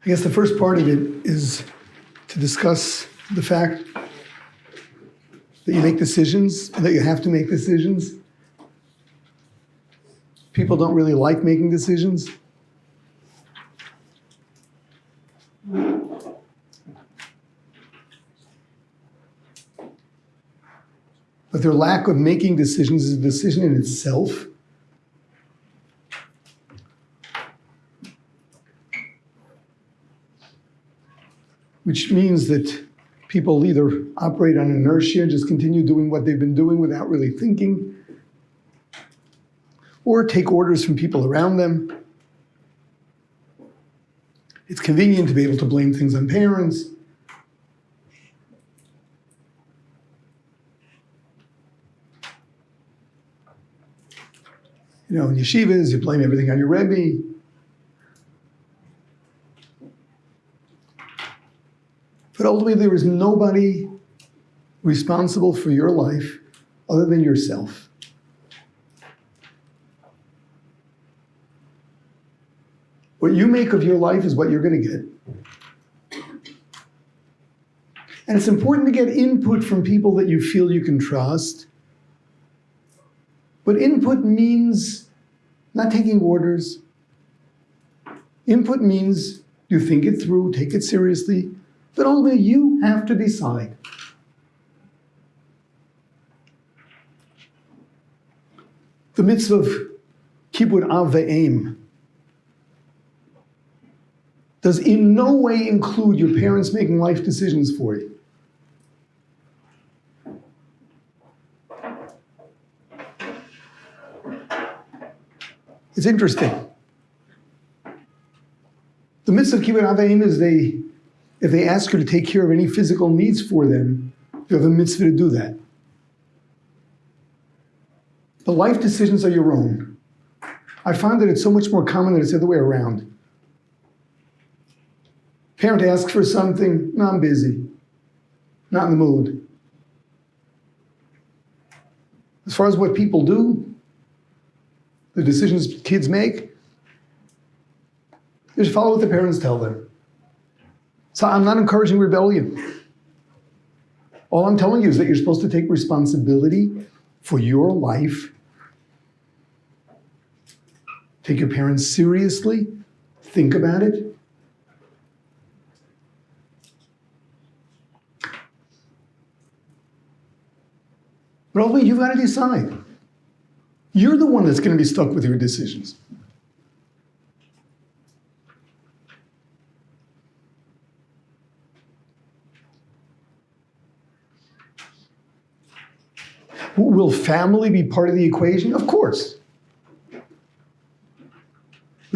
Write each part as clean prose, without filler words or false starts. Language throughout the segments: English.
I guess the first part of it is to discuss the fact that you make decisions and that you have to make decisions. People don't really like making decisions. But their lack of making decisions is a decision in itself. Which means that people either operate on inertia and just continue doing what they've been doing without really thinking, or take orders from people around them. It's convenient to be able to blame things on parents. You know, in yeshivas, you blame everything on your Rebbe. But ultimately, there is nobody responsible for your life other than yourself. What you make of your life is what you're going to get. And it's important to get input from people that you feel you can trust. But input means not taking orders. Input means you think it through, take it seriously, but only you have to decide. The mitzvah of kibbud av ve'em does in no way include your parents making life decisions for you. It's interesting. The mitzvah of kibbud av ve'em is if they ask you to take care of any physical needs for them, you have a mitzvah to do that. The life decisions are your own. I find that it's so much more common that it's the other way around. Parent asks for something, no, I'm busy. Not in the mood. As far as what people do, the decisions kids make, they just follow what the parents tell them. So I'm not encouraging rebellion. All I'm telling you is that you're supposed to take responsibility for your life. Take your parents seriously. Think about it. But ultimately, you've got to decide. You're the one that's going to be stuck with your decisions. Will family be part of the equation? Of course. But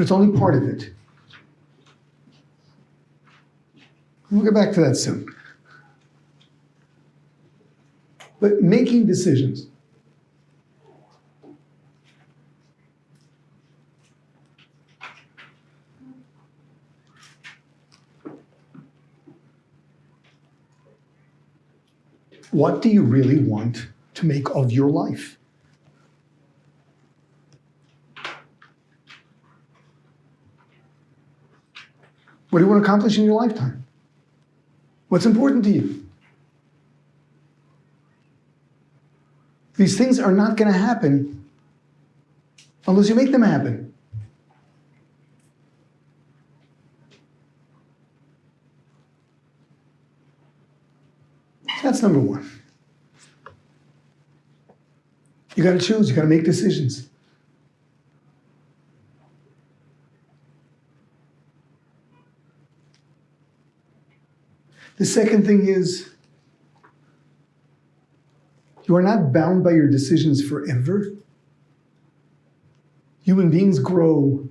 it's only part of it. We'll get back to that soon. But making decisions. What do you really want to make of your life? What do you want to accomplish in your lifetime? What's important to you? These things are not going to happen unless you make them happen. That's number one. You got to choose, you got to make decisions. The second thing is, you are not bound by your decisions forever. Human beings grow.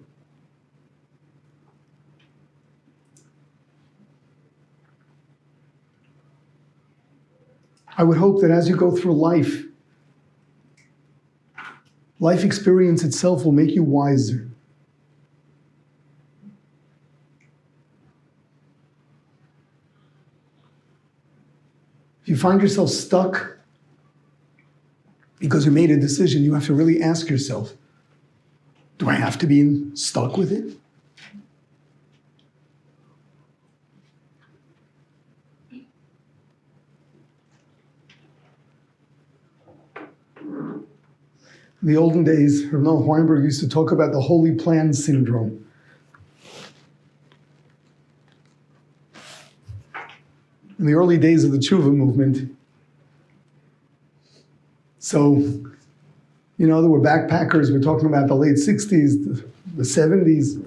I would hope that as you go through life experience itself will make you wiser. If you find yourself stuck because you made a decision, you have to really ask yourself, do I have to be stuck with it? In the olden days, Noah Weinberg used to talk about the holy plan syndrome. In the early days of the Tshuva movement, so, there were backpackers, we're talking about the late 60s, the 70s.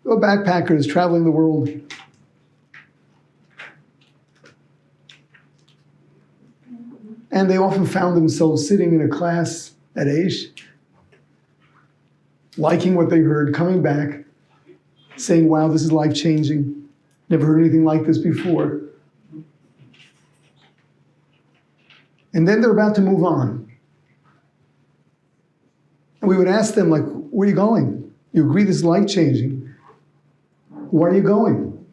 There were backpackers traveling the world. And they often found themselves sitting in a class at Aish, liking what they heard, coming back, saying, wow, this is life-changing. Never heard anything like this before. And then they're about to move on. And we would ask them, like, where are you going? You agree this is life-changing. Where are you going?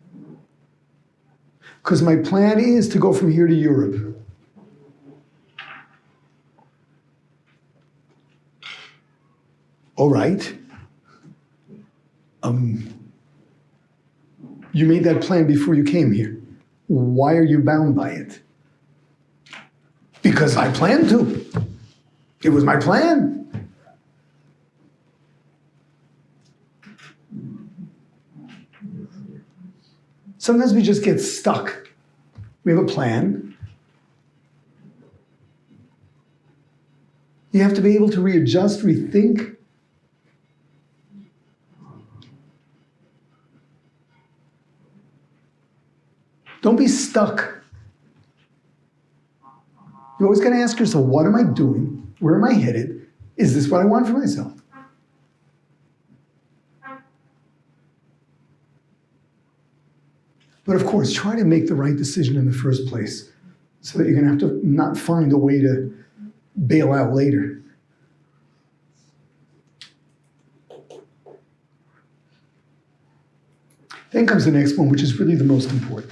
Because my plan is to go from here to Europe. All right. You made that plan before you came here. Why are you bound by it? Because I planned to. It was my plan. Sometimes we just get stuck. We have a plan. You have to be able to readjust, rethink. Don't be stuck. You always got to ask yourself, what am I doing? Where am I headed? Is this what I want for myself? But of course, try to make the right decision in the first place so that you're going to have to not find a way to bail out later. Then comes the next one, which is really the most important.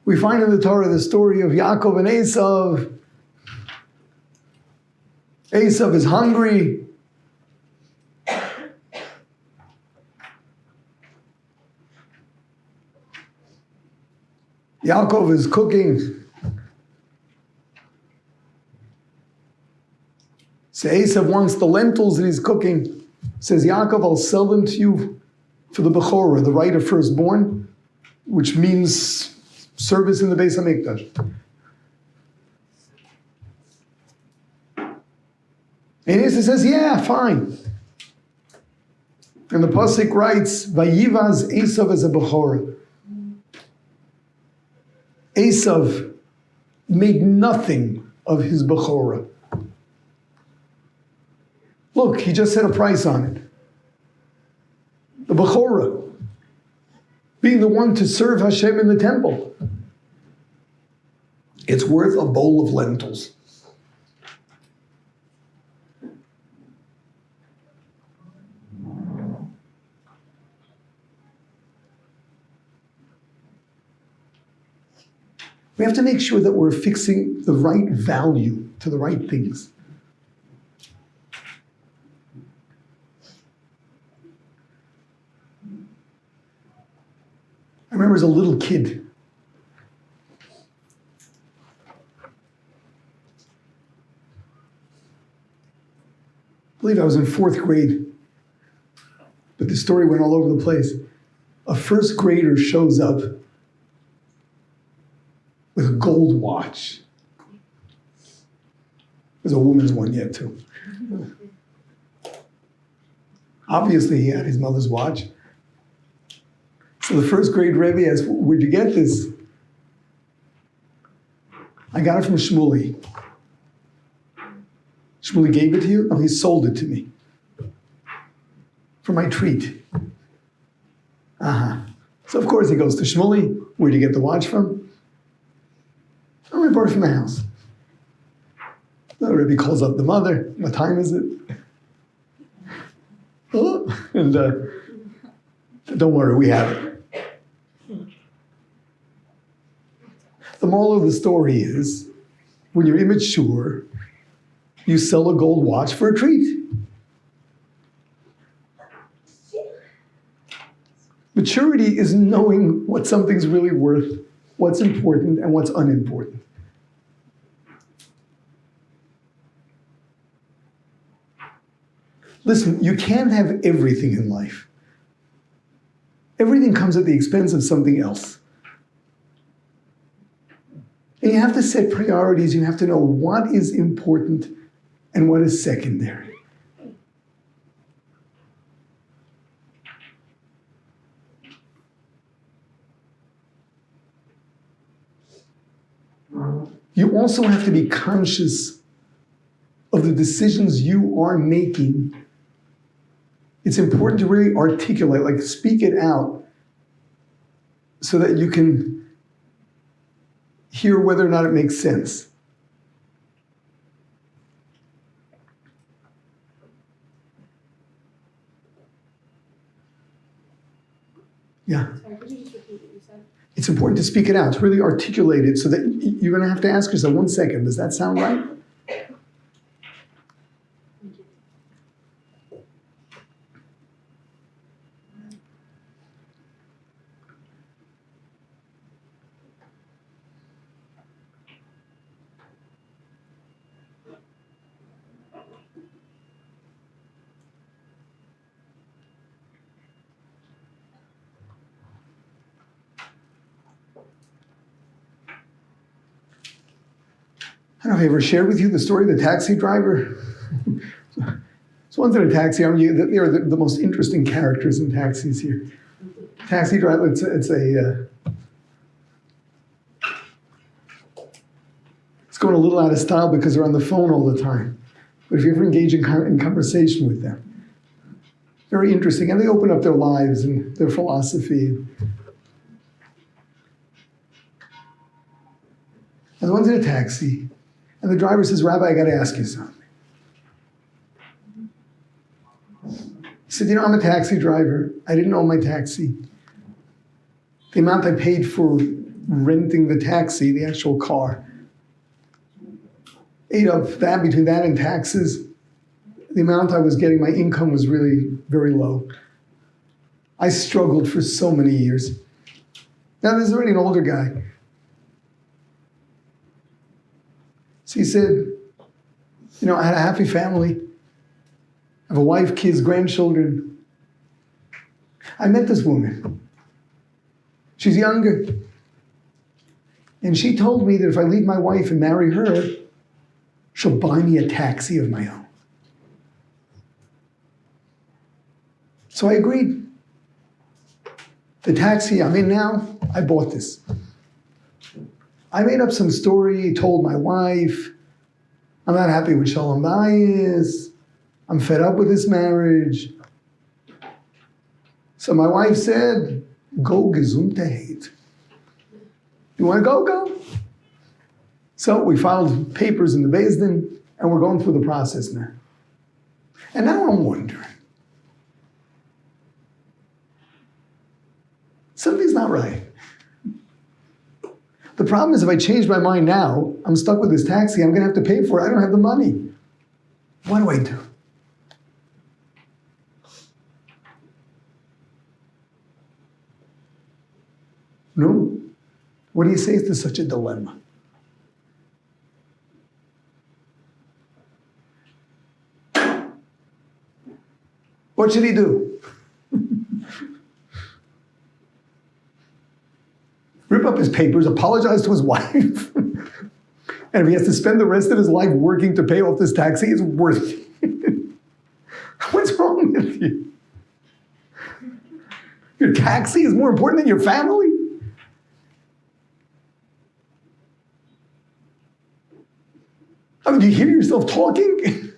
We find in the Torah the story of Yaakov and Esav. Esav is hungry. Yaakov is cooking. So Esav wants the lentils that he's cooking. Says, Yaakov, I'll sell them to you for the Bechorah, the right of firstborn, which means service in the Beis HaMikdash. And Esav says, yeah, fine. And the Pasuk writes, Vayivaz Esav as a Bechorah. Esav made nothing of his Bechorah. Look, he just set a price on it. The Bechorah, being the one to serve Hashem in the temple. It's worth a bowl of lentils. We have to make sure that we're fixing the right value to the right things. I remember as a little kid, I believe I was in 4th grade, but the story went all over the place. A first grader shows up with a gold watch. There's a woman's one yet too. Obviously he had his mother's watch. So the first grade Rebbe asked, where'd you get this? I got it from Shmuley. Shmuley gave it to you? No, he sold it to me. For my treat. So of course he goes to Shmuley. Where'd you get the watch from? Oh, I bought it from the house. The Rebbe calls up the mother. What time is it? Oh, and don't worry, we have it. The moral of the story is, when you're immature, you sell a gold watch for a treat. Maturity is knowing what something's really worth, what's important, and what's unimportant. Listen, you can't have everything in life. Everything comes at the expense of something else. And you have to set priorities. You have to know what is important and what is secondary. You also have to be conscious of the decisions you are making. It's important to really articulate, like speak it out, so that you can hear whether or not it makes sense. Yeah. Sorry, could you just repeat what you said? It's important to speak it out, to really articulate it, so that you're going to have to ask yourself, 1 second, does that sound right? Thank you. I don't know if I ever shared with you the story of the taxi driver. So one's in a taxi, they're the most interesting characters in taxis here. Taxi driver, it's going a little out of style because they're on the phone all the time. But if you ever engage in conversation with them, very interesting. And they open up their lives and their philosophy. And the one's in a taxi, and the driver says, Rabbi, I got to ask you something. He said, I'm a taxi driver. I didn't own my taxi. The amount I paid for renting the taxi, the actual car, ate up that, between that and taxes, the amount I was getting, my income was really very low. I struggled for so many years. Now, there's already an older guy. So he said, I had a happy family. I have a wife, kids, grandchildren. I met this woman. She's younger. And she told me that if I leave my wife and marry her, she'll buy me a taxi of my own. So I agreed. The taxi I'm in now, I bought this. I made up some story, told my wife, I'm not happy with Shalom Bayis. I'm fed up with this marriage. So my wife said, go Gesundheit. You want to go? Go. So we filed papers in the Beis Din, and we're going through the process now. And now I'm wondering, something's not right. The problem is if I change my mind now, I'm stuck with this taxi, I'm going to have to pay for it. I don't have the money. What do I do? No? What do you say to such a dilemma? What should he do? Rip up his papers, apologize to his wife, and if he has to spend the rest of his life working to pay off this taxi, it's worth it. What's wrong with you? Your taxi is more important than your family? I mean, do you hear yourself talking?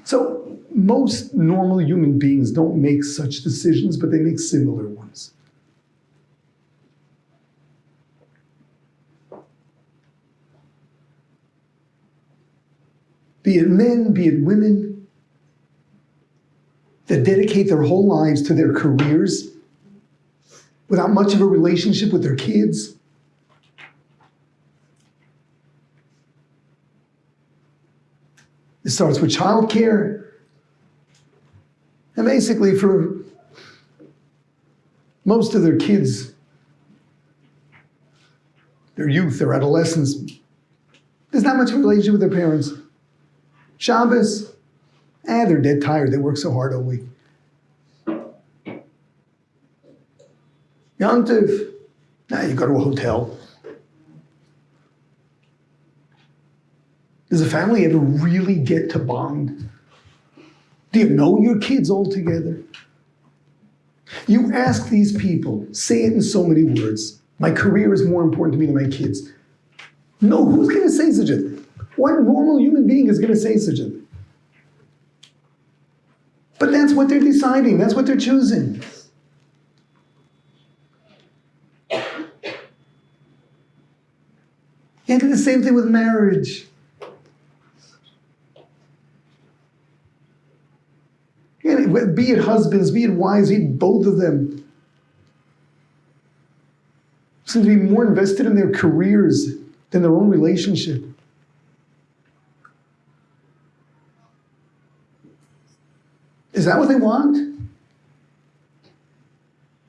So most normal human beings don't make such decisions, but they make similar ones. Be it men, be it women, that dedicate their whole lives to their careers without much of a relationship with their kids. starts with childcare. And basically for most of their kids, their youth, their adolescence, there's not much of a relationship with their parents. Shabbos, they're dead tired. They work so hard all week. Yom Tov, you go to a hotel. Does a family ever really get to bond? Do you know your kids all together? You ask these people, say it in so many words, my career is more important to me than my kids. No, who's going to say such a thing? What normal human being is going to say such a thing? But that's what they're deciding. That's what they're choosing. You do the same thing with marriage. Be it husbands, be it wives, be it both of them, seem to be more invested in their careers than their own relationship. Is that what they want?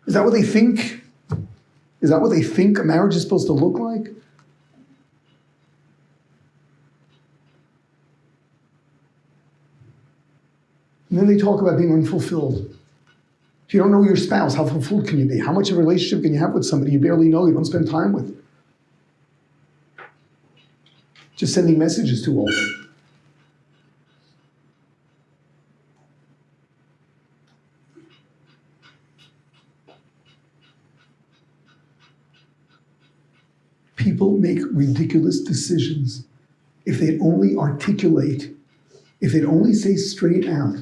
Is that what they think? Is that what they think a marriage is supposed to look like? And then they talk about being unfulfilled. If you don't know your spouse, how fulfilled can you be? How much of a relationship can you have with somebody you barely know, you don't spend time with? Just sending messages too often. People make ridiculous decisions if they'd only articulate, if they'd only say straight out,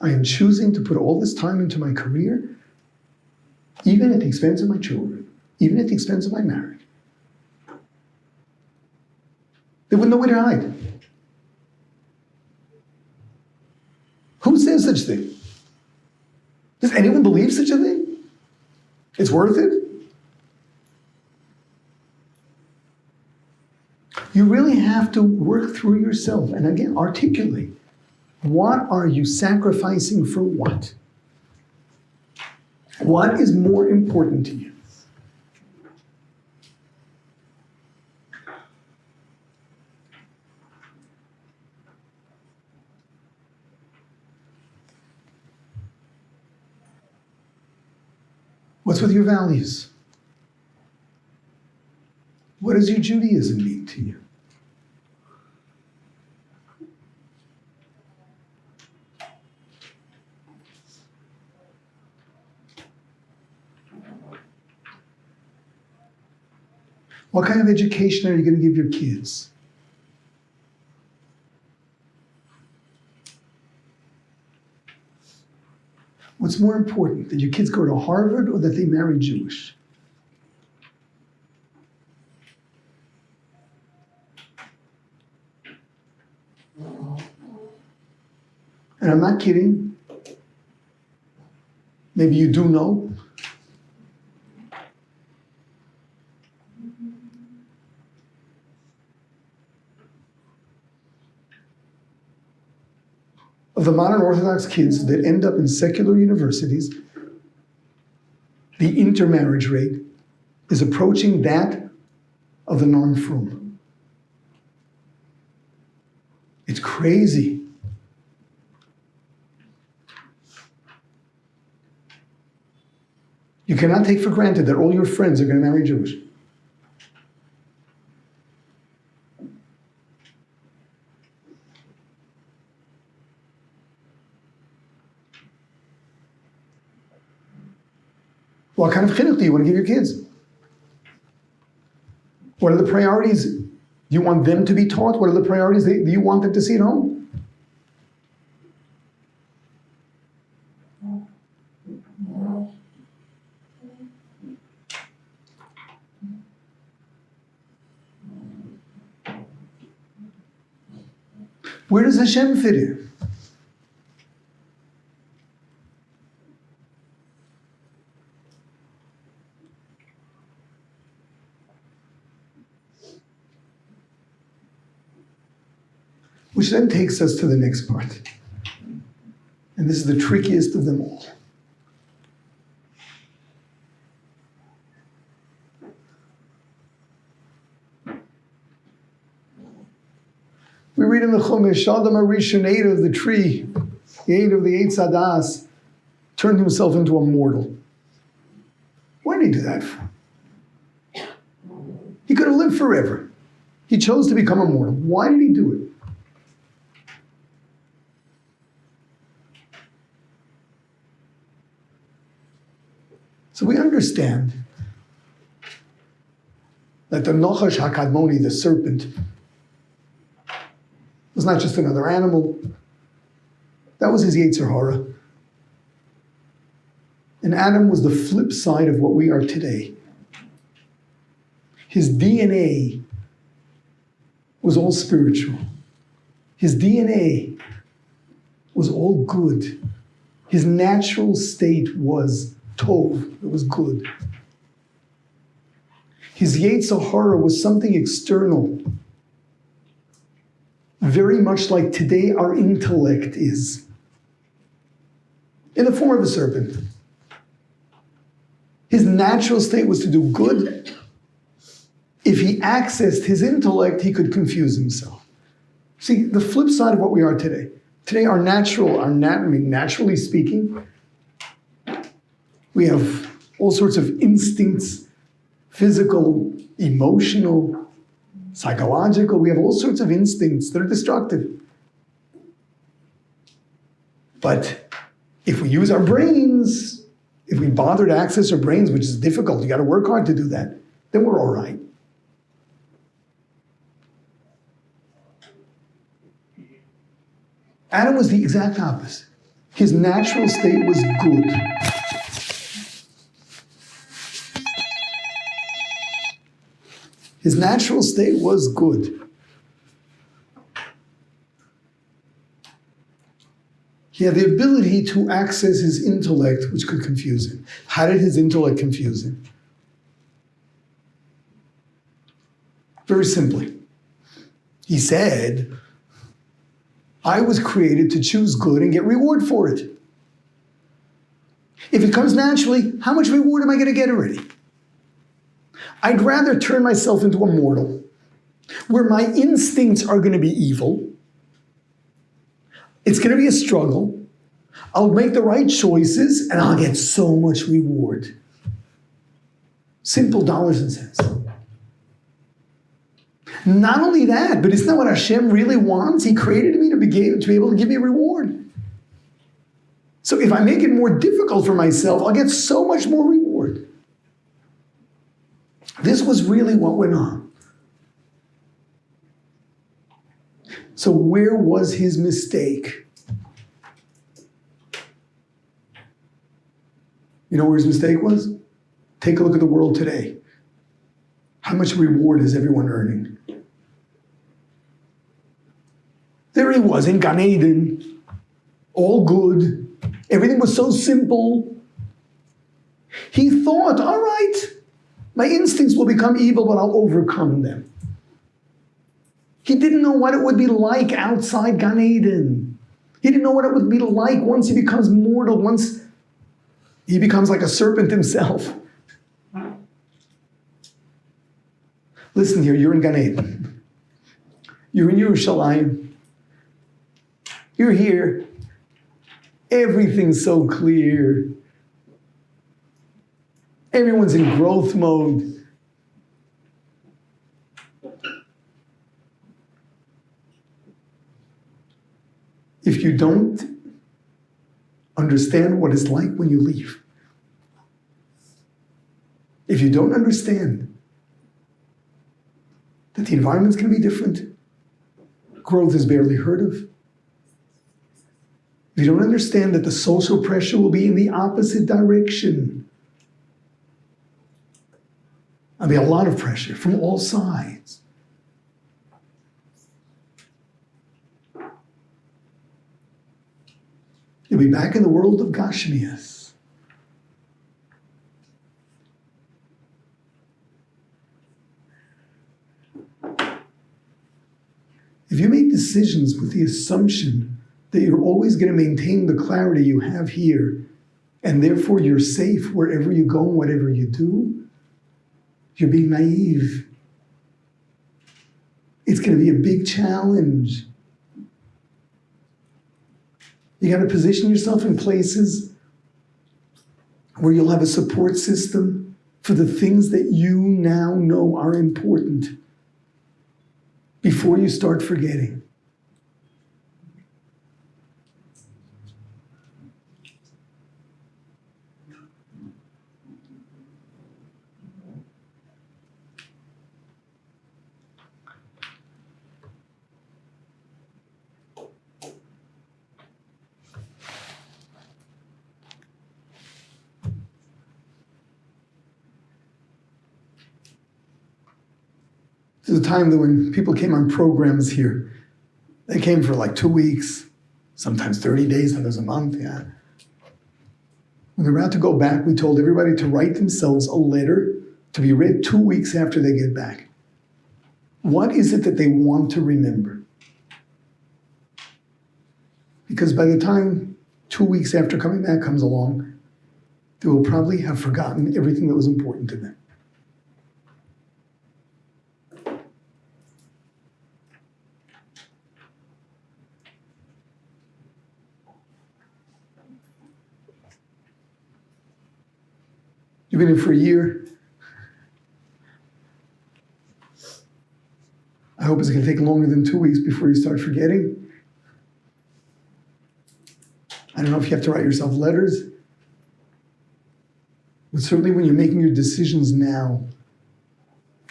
I am choosing to put all this time into my career, even at the expense of my children, even at the expense of my marriage. They wouldn't know where to hide. Who says such a thing? Does anyone believe such a thing? It's worth it? You really have to work through yourself and again, articulate. What are you sacrificing for what? What is more important to you? What's with your values? What does your Judaism mean to you? What kind of education are you going to give your kids? What's more important, that your kids go to Harvard or that they marry Jewish? And I'm not kidding. Maybe you do know. Of the modern Orthodox kids that end up in secular universities, the intermarriage rate is approaching that of the non-frum. It's crazy. You cannot take for granted that all your friends are going to marry Jewish. What kind of chinuch do you want to give your kids? What are the priorities? Do you want them to be taught? What are the priorities that you want them to see at home? Where does Hashem fit in? Which then takes us to the next part. And this is the trickiest of them all. We read in the Chumash, Adam HaRishon ate of the tree, he ate of the Eitz Hadas, turned himself into a mortal. Why did he do that for? He could have lived forever. He chose to become a mortal. Why did he do it? So we understand that the Nachash HaKadmoni, the serpent, was not just another animal. That was his Yetzer Hara. And Adam was the flip side of what we are today. His DNA was all spiritual. His DNA was all good. His natural state was tov, it was good. His Yetzer Hara was something external, very much like today our intellect is, in the form of a serpent. His natural state was to do good. If he accessed his intellect, he could confuse himself. See, the flip side of what we are today. Today, naturally speaking, we have all sorts of instincts, physical, emotional, psychological. We have all sorts of instincts that are destructive. But if we use our brains, if we bother to access our brains, which is difficult, you got to work hard to do that, then we're all right. Adam was the exact opposite. His natural state was good. His natural state was good. He had the ability to access his intellect, which could confuse him. How did his intellect confuse him? Very simply. He said, I was created to choose good and get reward for it. If it comes naturally, how much reward am I going to get already? I'd rather turn myself into a mortal, where my instincts are going to be evil. It's going to be a struggle. I'll make the right choices, and I'll get so much reward. Simple dollars and cents. Not only that, but isn't that what Hashem really wants? He created me to be able to give me a reward. So if I make it more difficult for myself, I'll get so much more reward. This was really what went on. So where was his mistake? You know where his mistake was? Take a look at the world today. How much reward is everyone earning? There he was in Gan Eden, all good. Everything was so simple. He thought, all right, my instincts will become evil, but I'll overcome them. He didn't know what it would be like outside Gan Eden. He didn't know what it would be like once he becomes mortal, once he becomes like a serpent himself. Listen here, you're in Gan Eden. You're in Yerushalayim. You're here. Everything's so clear. Everyone's in growth mode. If you don't understand what it's like when you leave, if you don't understand that the environment's going to be different, growth is barely heard of, if you don't understand that the social pressure will be in the opposite direction, there'll be a lot of pressure from all sides. You'll be back in the world of Gashmias. If you make decisions with the assumption that you're always going to maintain the clarity you have here, and therefore you're safe wherever you go and whatever you do, you're being naive. It's going to be a big challenge. You got to position yourself in places where you'll have a support system for the things that you now know are important before you start forgetting. There's a time that when people came on programs here, they came for like 2 weeks, sometimes 30 days, sometimes a month, yeah. When they were about to go back, we told everybody to write themselves a letter to be read 2 weeks after they get back. What is it that they want to remember? Because by the time 2 weeks after coming back comes along, they will probably have forgotten everything that was important to them. You've been in for a year. I hope it's going to take longer than 2 weeks before you start forgetting. I don't know if you have to write yourself letters, but certainly when you're making your decisions now,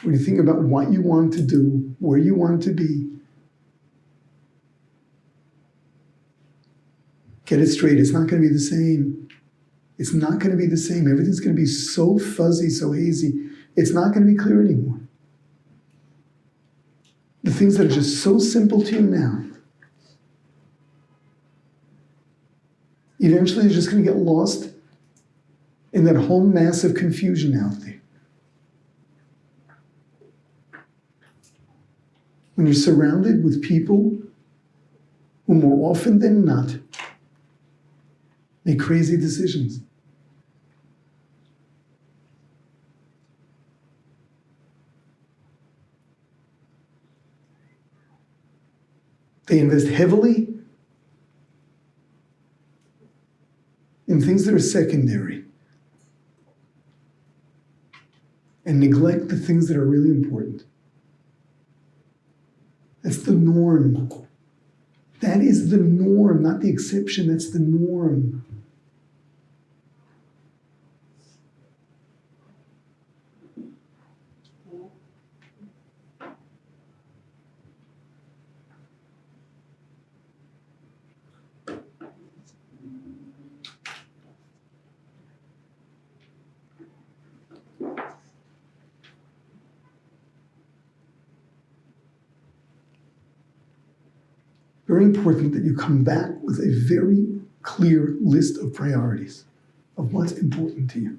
when you think about what you want to do, where you want to be, get it straight. It's not going to be the same. It's not going to be the same. Everything's going to be so fuzzy, so hazy. It's not going to be clear anymore. The things that are just so simple to you now, eventually you're just going to get lost in that whole mass of confusion out there. When you're surrounded with people who more often than not make crazy decisions. They invest heavily in things that are secondary and neglect the things that are really important. That's the norm. That is the norm, not the exception. That's the norm. Very important that you come back with a very clear list of priorities of what's important to you.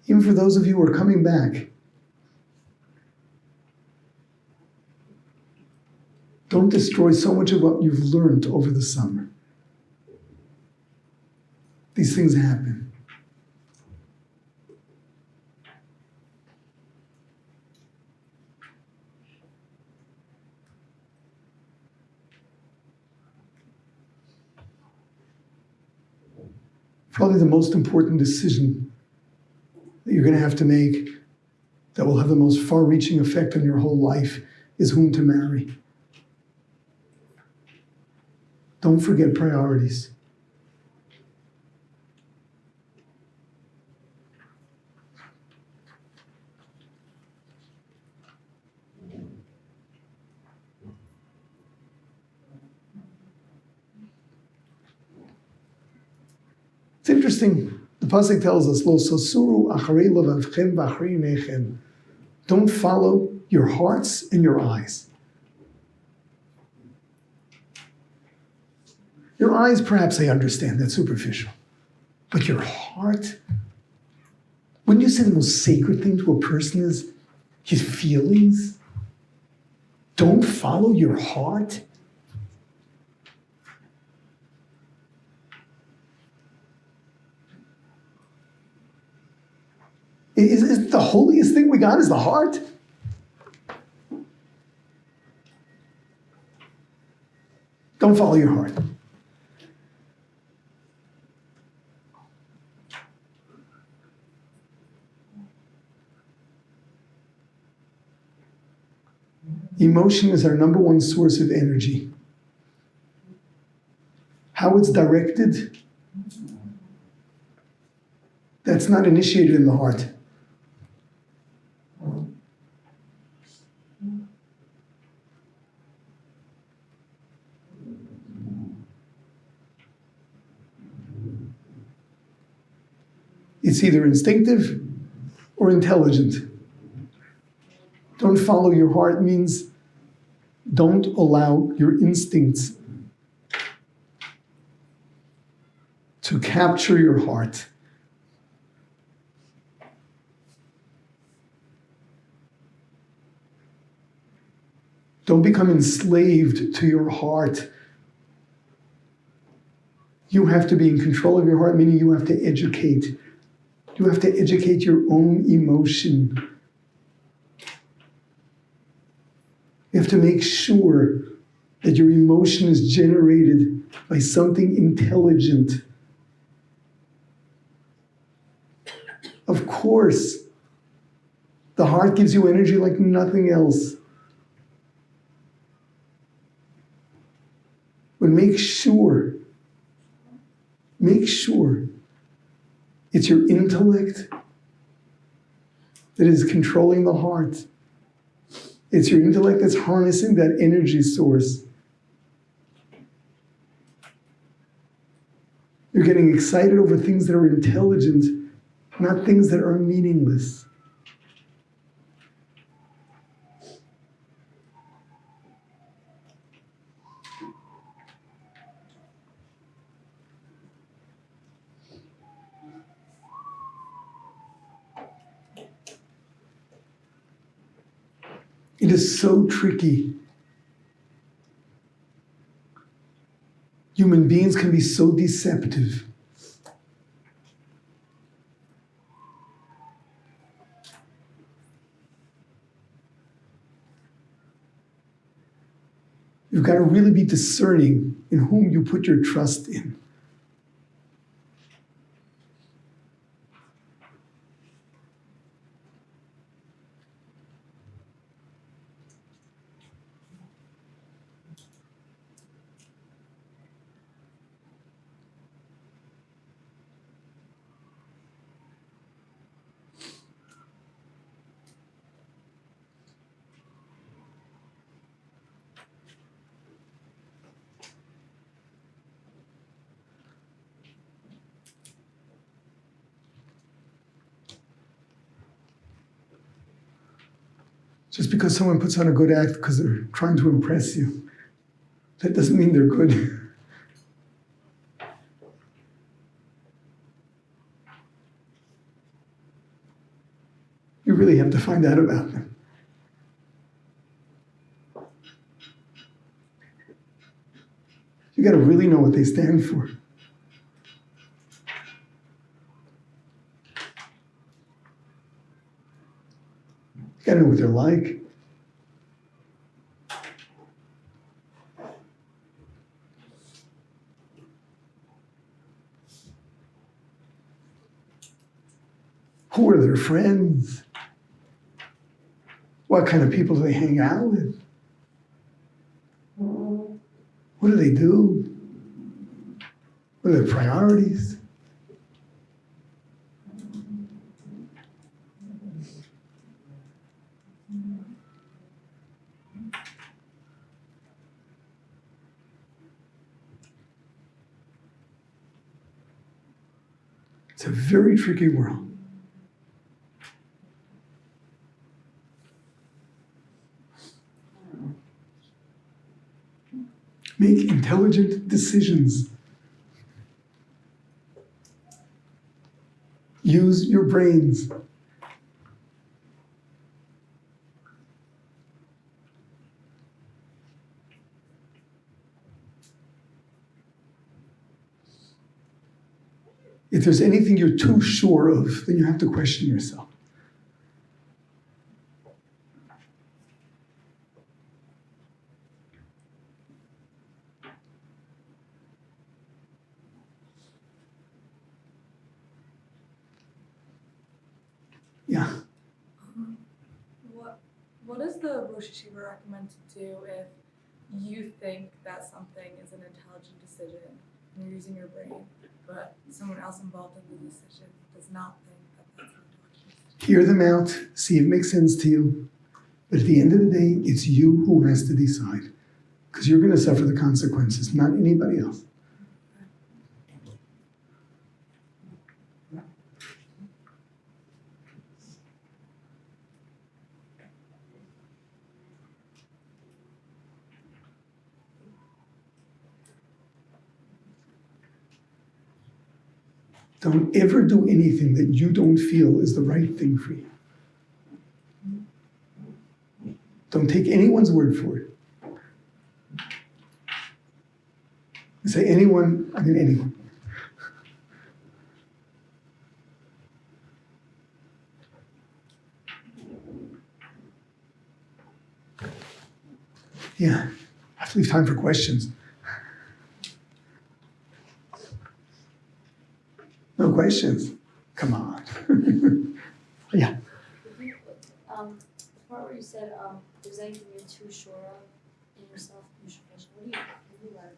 Even for those of you who are coming back, don't destroy so much of what you've learned over the summer. These things happen. Probably the most important decision that you're going to have to make that will have the most far-reaching effect on your whole life is whom to marry. Don't forget priorities. It's interesting. The pasuk tells us, "Lo sosuru acharei levavchem v'acharei einechem." Don't follow your hearts and your eyes. Your eyes, perhaps I understand, that's superficial. But your heart, wouldn't you say the most sacred thing to a person is his feelings? Don't follow your heart? Is the holiest thing we got is the heart? Don't follow your heart. Emotion is our number one source of energy. How it's directed, that's not initiated in the heart. It's either instinctive or intelligent. Don't follow your heart means don't allow your instincts to capture your heart. Don't become enslaved to your heart. You have to be in control of your heart, meaning you have to educate. You have to educate your own emotion. You have to make sure that your emotion is generated by something intelligent. Of course, the heart gives you energy like nothing else. But make sure it's your intellect that is controlling the heart. It's your intellect that's harnessing that energy source. You're getting excited over things that are intelligent, not things that are meaningless. It is so tricky. Human beings can be so deceptive. You've got to really be discerning in whom you put your trust in. Just because someone puts on a good act because they're trying to impress you, that doesn't mean they're good. You really have to find out about them. You got to really know what they stand for. You got to know what they're like. Who are their friends? What kind of people do they hang out with? What do they do? What are their priorities? It's a very tricky world. Make intelligent decisions. Use your brains. If there's anything you're too sure of, then you have to question yourself. Yeah. What does the Rosh Yeshiva recommend to do if you think that something is an intelligent decision and you're using your brain, but someone else involved in the decision does not think that that's an intelligent decision? Hear them out, see if it makes sense to you. But at the end of the day, it's you who has to decide. Because you're going to suffer the consequences, not anybody else. Don't ever do anything that you don't feel is the right thing for you. Don't take anyone's word for it. Say anyone, I mean anyone. Yeah, I have to leave time for questions. No questions? Come on. Yeah. The part where you said, if there's anything you're too sure of in yourself, you should question. What do you mean by it?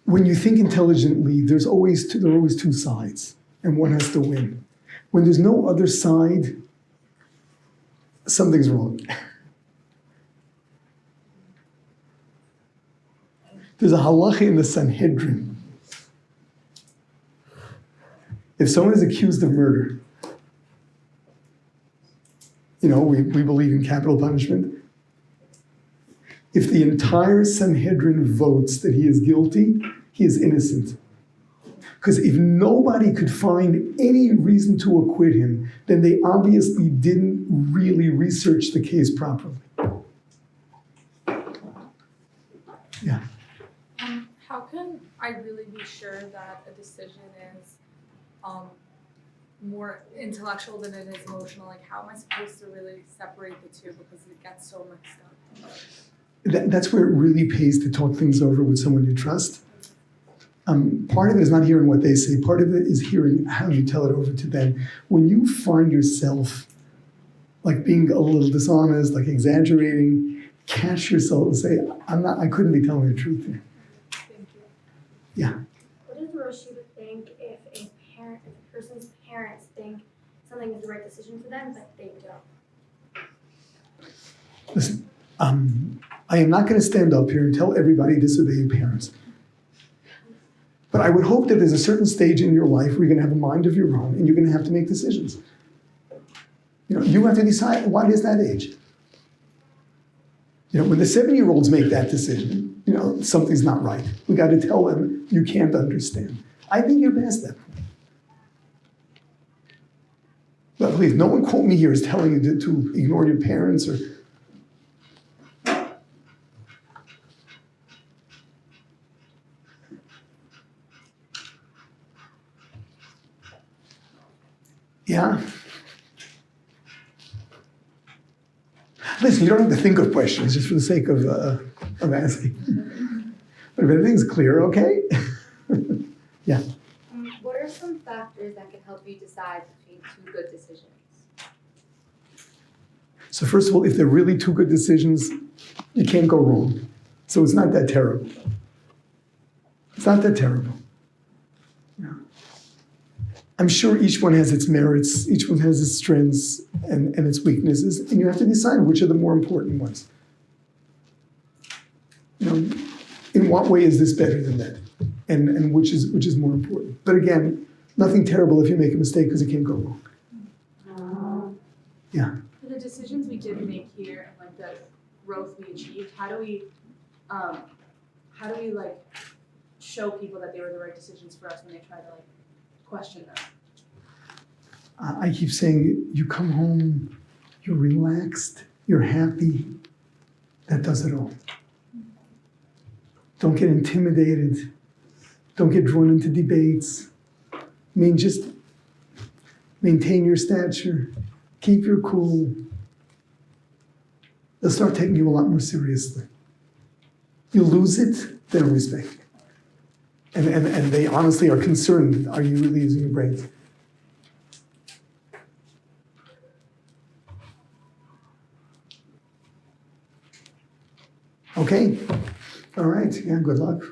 When you think intelligently, there are always two sides, and one has to win. When there's no other side, something's wrong. There's a halacha in the Sanhedrin. If someone is accused of murder, we believe in capital punishment. If the entire Sanhedrin votes that he is guilty, he is innocent. Because if nobody could find any reason to acquit him, then they obviously didn't really research the case properly. Yeah. How can I really be sure that a decision is more intellectual than it is emotional? Like, how am I supposed to really separate the two because it gets so mixed up? That's where it really pays to talk things over with someone you trust. Part of it is not hearing what they say. Part of it is hearing how you tell it over to them. When you find yourself like being a little dishonest, like exaggerating, catch yourself and say, I couldn't be telling the truth here. Thank you. Yeah. What does the Rosh Yeshiva think if a person's parents think something is the right decision for them, but they don't? Listen, I am not going to stand up here and tell everybody disobey your parents. But I would hope that there's a certain stage in your life where you're going to have a mind of your own and you're going to have to make decisions. You have to decide what is that age. When the 7-year-olds make that decision, something's not right. We got to tell them you can't understand. I think you're past that point. But please, no one quote me here as telling you to ignore your parents or. Yeah. Listen, you don't have to think of questions just for the sake of asking. But if everything's clear, okay? Yeah. What are some factors that can help you decide between two good decisions? So first of all, if they're really two good decisions, you can't go wrong. So it's not that terrible. It's not that terrible. Yeah. I'm sure each one has its merits, each one has its strengths and its weaknesses, and you have to decide which are the more important ones. In what way is this better than that? And which is more important? But again, nothing terrible if you make a mistake because it can't go wrong. Yeah. For the decisions we did make here and like the growth we achieved, how how do we like show people that they were the right decisions for us when they try to like question them? I keep saying, you come home, you're relaxed, you're happy. That does it all. Don't get intimidated. Don't get drawn into debates. I mean, just maintain your stature. Keep your cool. They'll start taking you a lot more seriously. You lose it, they don't respect you. And they honestly are concerned, are you really using your brains? Okay, all right, yeah, good luck.